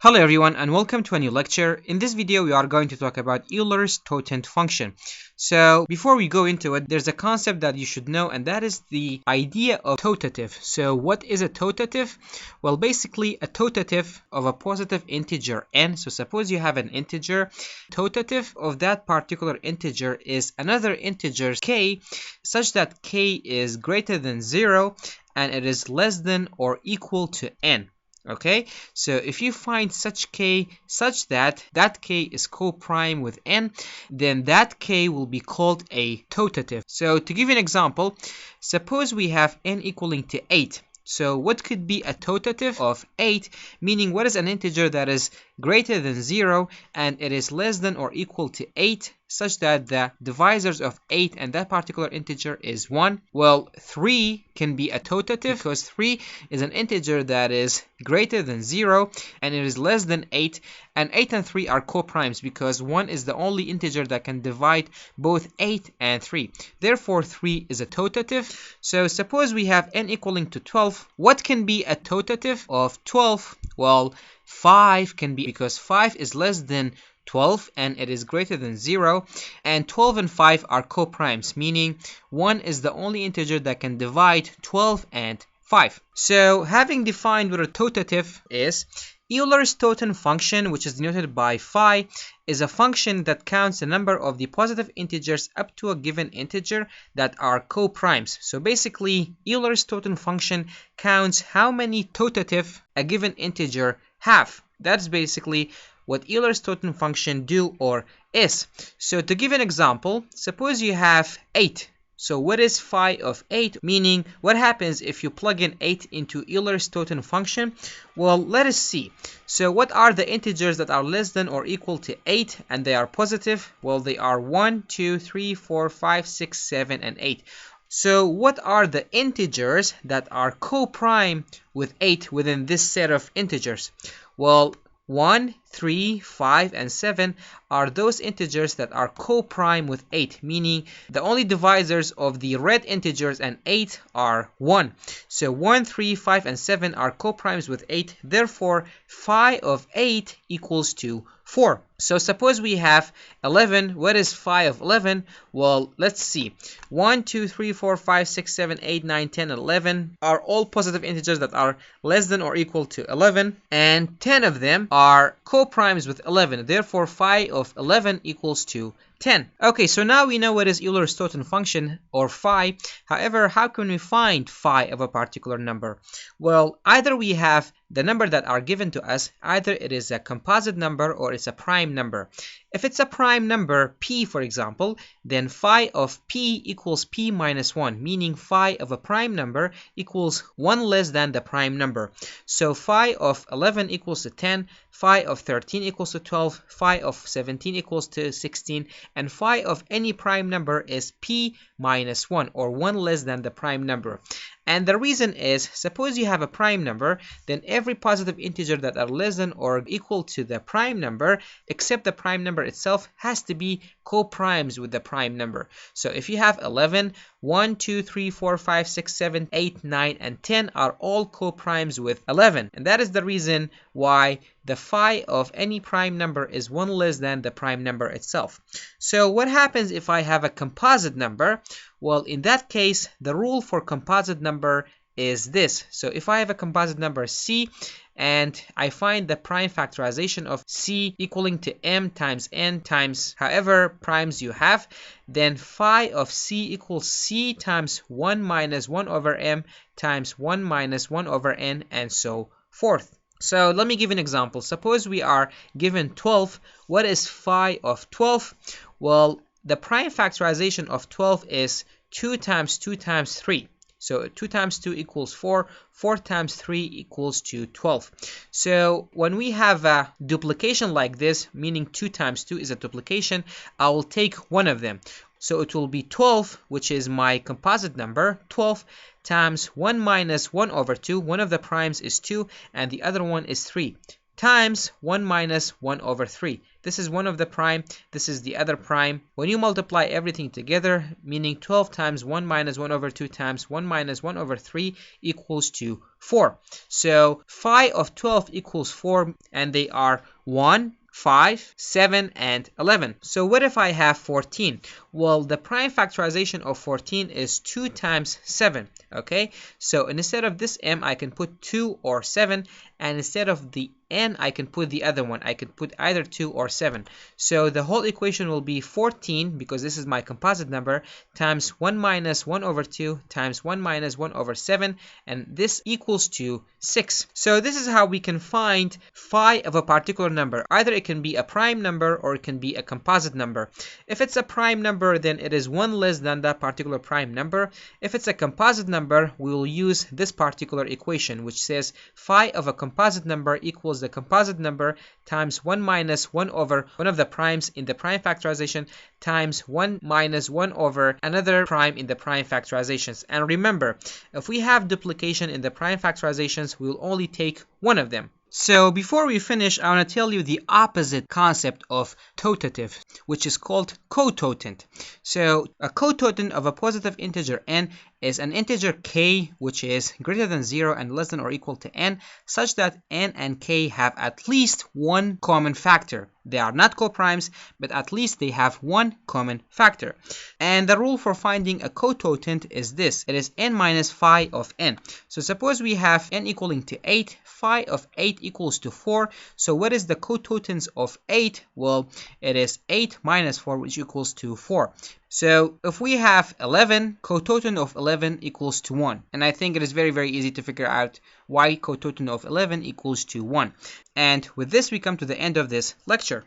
Hello everyone and welcome to a new lecture. In this video we are going to talk about Euler's totient function. So before we go into it, there's a concept that you should know, and that is the idea of totative. So what is a totative? Well, basically a totative of a positive integer n. So suppose you have an integer, totative of that particular integer is another integer k such that k is greater than 0 and it is less than or equal to n. Okay, so if you find such k such that k is co-prime with n, then that k will be called a totative. So to give you an example, suppose we have n equaling to 8. So what could be a totative of 8? Meaning, what is an integer that is greater than 0 and it is less than or equal to 8 such that the divisors of 8 and that particular integer is 1? Well, 3 can be a totative because 3 is an integer that is greater than 0 and it is less than 8, and 8 and 3 are co-primes because 1 is the only integer that can divide both 8 and 3. Therefore 3 is a totative. So suppose we have n equaling to 12. What can be a totative of 12? Well, 5 can be, because 5 is less than 12 and it is greater than 0, and 12 and 5 are co-primes, meaning 1 is the only integer that can divide 12 and 5. So having defined what a totative is, Euler's totient function, which is denoted by phi, is a function that counts the number of the positive integers up to a given integer that are co-primes. So basically, Euler's totient function counts how many totative a given integer have. That's basically what Euler's totient function do or is. So to give an example, suppose you have 8. So what is phi of 8? Meaning, what happens if you plug in 8 into Euler's totient function? Well, let us see. So what are the integers that are less than or equal to 8 and they are positive? Well, they are 1, 2, 3, 4, 5, 6, 7, and 8. So what are the integers that are co-prime with 8 within this set of integers? Well, 1, 3, 5, and 7 are those integers that are co-prime with 8, meaning the only divisors of the red integers and 8 are 1. So 1, 3, 5, and 7 are co-primes with 8. Therefore, phi of 8 equals to 4. So suppose we have 11. What is phi of 11? Well, let's see. 1, 2, 3, 4, 5, 6, 7, 8, 9, 10, 11 are all positive integers that are less than or equal to 11. And 10 of them are co-primes with 11. Therefore, phi of 11 equals to 10. Okay, so now we know what is Euler's totient function, or phi. However, how can we find phi of a particular number? Well, either we have the number that are given to us, either it is a composite number or it's a prime number. If it's a prime number, p for example, then phi of p equals p minus 1, meaning phi of a prime number equals 1 less than the prime number. So phi of 11 equals to 10, phi of 13 equals to 12, phi of 17 equals to 16, and phi of any prime number is p minus 1, or 1 less than the prime number. And the reason is, suppose you have a prime number, then every positive integer that are less than or equal to the prime number, except the prime number itself, has to be co-primes with the prime number. So if you have 11, 1, 2, 3, 4, 5, 6, 7, 8, 9, and 10 are all co-primes with 11. And that is the reason why the phi of any prime number is 1 less than the prime number itself. So what happens if I have a composite number? Well, in that case, the rule for composite number is this. So if I have a composite number c and I find the prime factorization of c equaling to m times n times however primes you have, then phi of c equals c times 1 minus 1 over m times 1 minus 1 over n, and so forth. So let me give an example. Suppose we are given 12. What is phi of 12? Well, the prime factorization of 12 is 2 times 2 times 3. So 2 times 2 equals 4. 4 times 3 equals to 12. So when we have a duplication like this, meaning 2 times 2 is a duplication, I will take one of them. So it will be 12, which is my composite number, 12 times 1 minus 1 over 2. One of the primes is 2 and the other one is 3, times 1 minus 1 over 3. This is one of the prime, this is the other prime. When you multiply everything together, meaning 12 times 1 minus 1 over 2 times 1 minus 1 over 3 equals to 4. So phi of 12 equals 4, and they are 1, 5, 7, and 11. So what if I have 14? Well, the prime factorization of 14 is 2 times 7. Okay, so instead of this m, I can put 2 or 7, and instead of the n, I can put the other one. I can put either 2 or 7. So the whole equation will be 14, because this is my composite number, times 1 minus 1 over 2 times 1 minus 1 over 7, and this equals to 6. So this is how we can find phi of a particular number. Either it can be a prime number or it can be a composite number. If it's a prime number, then it is 1 less than that particular prime number. If it's a composite number, we will use this particular equation, which says phi of a composite number equals the composite number times 1 minus 1 over one of the primes in the prime factorization times 1 minus 1 over another prime in the prime factorizations. And remember, if we have duplication in the prime factorizations, we will only take one of them. So before we finish, I want to tell you the opposite concept of totative, which is called cototent. So a cototent of a positive integer n is an integer k which is greater than 0 and less than or equal to n, such that n and k have at least one common factor. They are not coprimes, but at least they have one common factor. And the rule for finding a cototent is this. It is n minus phi of n. So suppose we have n equaling to 8, phi of 8 equals to 4. So what is the cototents of 8? Well, it is 8 minus 4, which equals to 4. So if we have 11, cototent of 11 equals to 1. And I think it is very, very easy to figure out why cototent of 11 equals to 1. And with this, we come to the end of this lecture.